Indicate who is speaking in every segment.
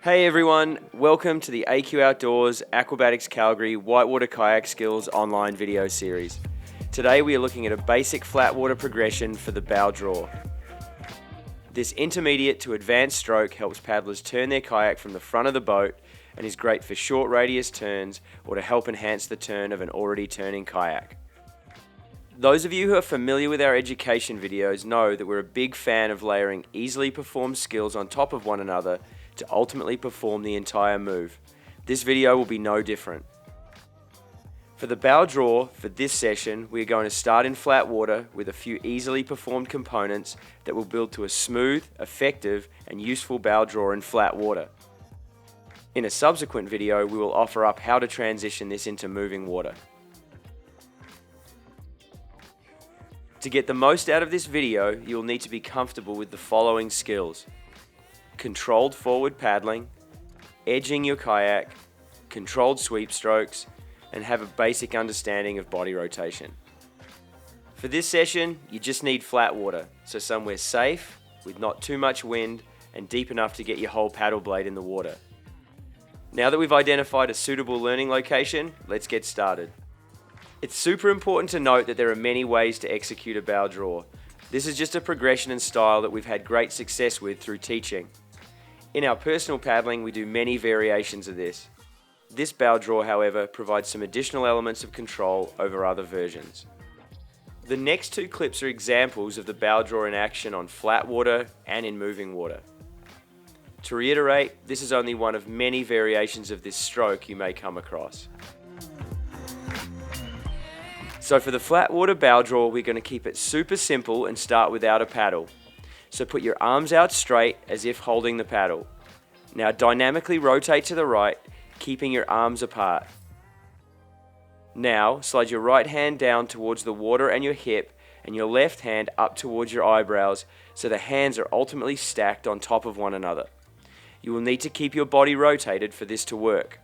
Speaker 1: Hey everyone, welcome to the AQ Outdoors Aquabatics Calgary Whitewater Kayak Skills online video series. Today we are looking at a basic flatwater progression for the bow draw. This intermediate to advanced stroke helps paddlers turn their kayak from the front of the boat and is great for short radius turns or to help enhance the turn of an already turning kayak. Those of you who are familiar with our education videos know that we're a big fan of layering easily performed skills on top of one another to ultimately perform the entire move. This video will be no different. For the bow draw for this session, we are going to start in flat water with a few easily performed components that will build to a smooth, effective and useful bow draw in flat water. In a subsequent video, we will offer up how to transition this into moving water. To get the most out of this video, you will need to be comfortable with the following skills: controlled forward paddling, edging your kayak, controlled sweep strokes, and have a basic understanding of body rotation. For this session, you just need flat water, so somewhere safe, with not too much wind, and deep enough to get your whole paddle blade in the water. Now that we've identified a suitable learning location, let's get started. It's super important to note that there are many ways to execute a bow draw. This is just a progression and style that we've had great success with through teaching. In our personal paddling, we do many variations of this. This bow draw, however, provides some additional elements of control over other versions. The next two clips are examples of the bow draw in action on flat water and in moving water. To reiterate, this is only one of many variations of this stroke you may come across. So for the flat water bow draw, we're going to keep it super simple and start without a paddle. So put your arms out straight as if holding the paddle. Now dynamically rotate to the right, keeping your arms apart. Now slide your right hand down towards the water and your hip, and your left hand up towards your eyebrows, so the hands are ultimately stacked on top of one another. You will need to keep your body rotated for this to work.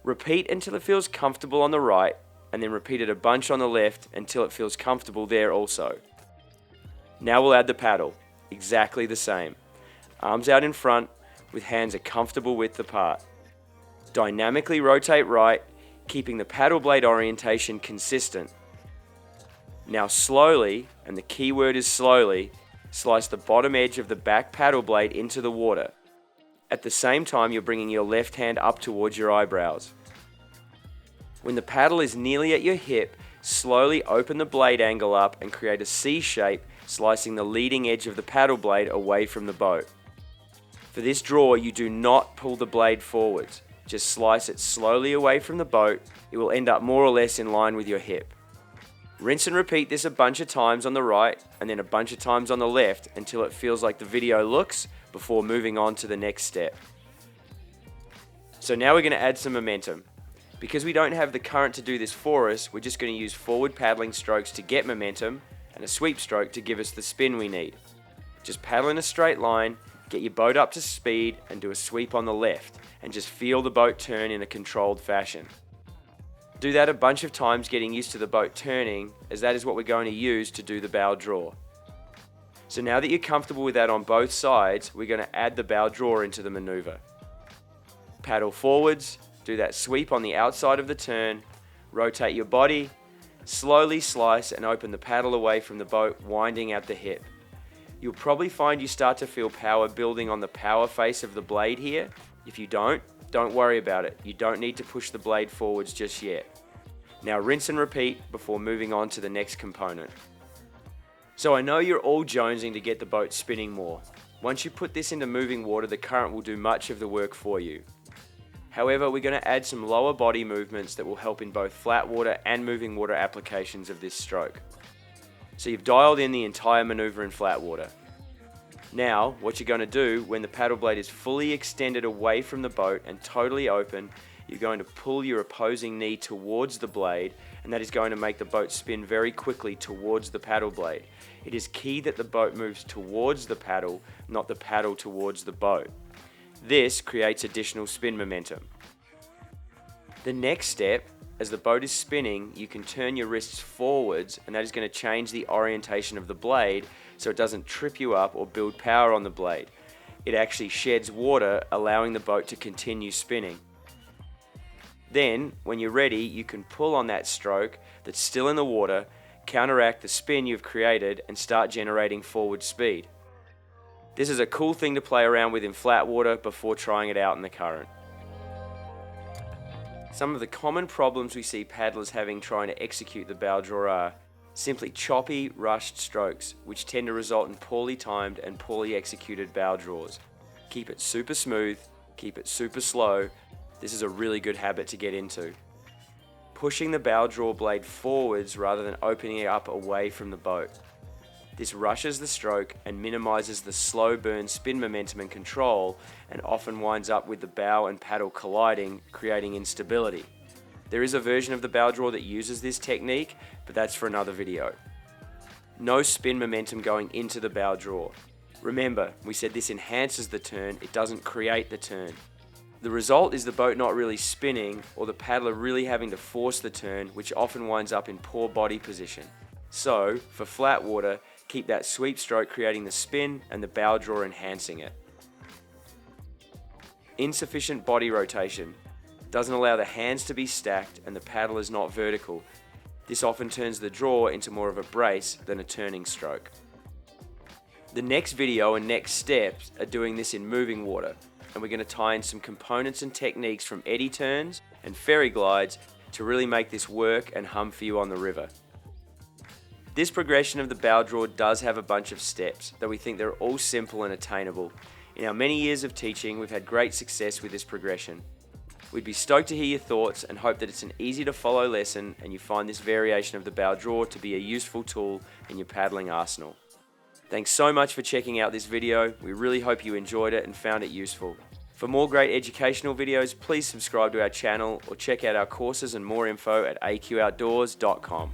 Speaker 1: Repeat until it feels comfortable on the right, and then repeat it a bunch on the left until it feels comfortable there also. Now we'll add the paddle, exactly the same. Arms out in front with hands a comfortable width apart. Dynamically rotate right, keeping the paddle blade orientation consistent. Now slowly, and the key word is slowly, slice the bottom edge of the back paddle blade into the water. At the same time, you're bringing your left hand up towards your eyebrows. When the paddle is nearly at your hip, slowly open the blade angle up and create a C shape, slicing the leading edge of the paddle blade away from the boat. For this draw, you do not pull the blade forwards. Just slice it slowly away from the boat. It will end up more or less in line with your hip. Rinse and repeat this a bunch of times on the right and then a bunch of times on the left until it feels like the video looks before moving on to the next step. So now we're going to add some momentum. Because we don't have the current to do this for us, we're just going to use forward paddling strokes to get momentum and a sweep stroke to give us the spin we need. Just paddle in a straight line, get your boat up to speed and do a sweep on the left and just feel the boat turn in a controlled fashion. Do that a bunch of times, getting used to the boat turning, as that is what we're going to use to do the bow draw. So now that you're comfortable with that on both sides, we're going to add the bow draw into the maneuver. Paddle forwards, do that sweep on the outside of the turn, rotate your body, slowly slice and open the paddle away from the boat, winding at the hip. You'll probably find you start to feel power building on the power face of the blade here. If you don't worry about it. You don't need to push the blade forwards just yet. Now rinse and repeat before moving on to the next component. So I know you're all jonesing to get the boat spinning more. Once you put this into moving water, the current will do much of the work for you. However, we're going to add some lower body movements that will help in both flat water and moving water applications of this stroke. So you've dialed in the entire maneuver in flat water. Now, what you're going to do when the paddle blade is fully extended away from the boat and totally open, you're going to pull your opposing knee towards the blade, and that is going to make the boat spin very quickly towards the paddle blade. It is key that the boat moves towards the paddle, not the paddle towards the boat. This creates additional spin momentum. The next step, as the boat is spinning, you can turn your wrists forwards, and that is going to change the orientation of the blade so it doesn't trip you up or build power on the blade. it actually sheds water, allowing the boat to continue spinning. Then, when you're ready, you can pull on that stroke that's still in the water, counteract the spin you've created, and start generating forward speed. This is a cool thing to play around with in flat water before trying it out in the current. Some of the common problems we see paddlers having trying to execute the bow draw are simply choppy, rushed strokes, which tend to result in poorly timed and poorly executed bow draws. Keep it super smooth, keep it super slow. This is a really good habit to get into. Pushing the bow draw blade forwards rather than opening it up away from the boat. This rushes the stroke and minimizes the slow burn spin momentum and control, and often winds up with the bow and paddle colliding, creating instability. There is a version of the bow draw that uses this technique, but that's for another video. No spin momentum going into the bow draw. Remember, we said this enhances the turn, it doesn't create the turn. The result is the boat not really spinning, or the paddler really having to force the turn, which often winds up in poor body position. So, for flat water, keep that sweep stroke creating the spin and the bow draw enhancing it. Insufficient body rotation doesn't allow the hands to be stacked and the paddle is not vertical. This often turns the draw into more of a brace than a turning stroke. The next video and next steps are doing this in moving water, and we're going to tie in some components and techniques from eddy turns and ferry glides to really make this work and hum for you on the river. This progression of the bow draw does have a bunch of steps, though we think they're all simple and attainable. In our many years of teaching, we've had great success with this progression. We'd be stoked to hear your thoughts and hope that it's an easy to follow lesson and you find this variation of the bow draw to be a useful tool in your paddling arsenal. Thanks so much for checking out this video. We really hope you enjoyed it and found it useful. For more great educational videos, please subscribe to our channel or check out our courses and more info at aqoutdoors.com.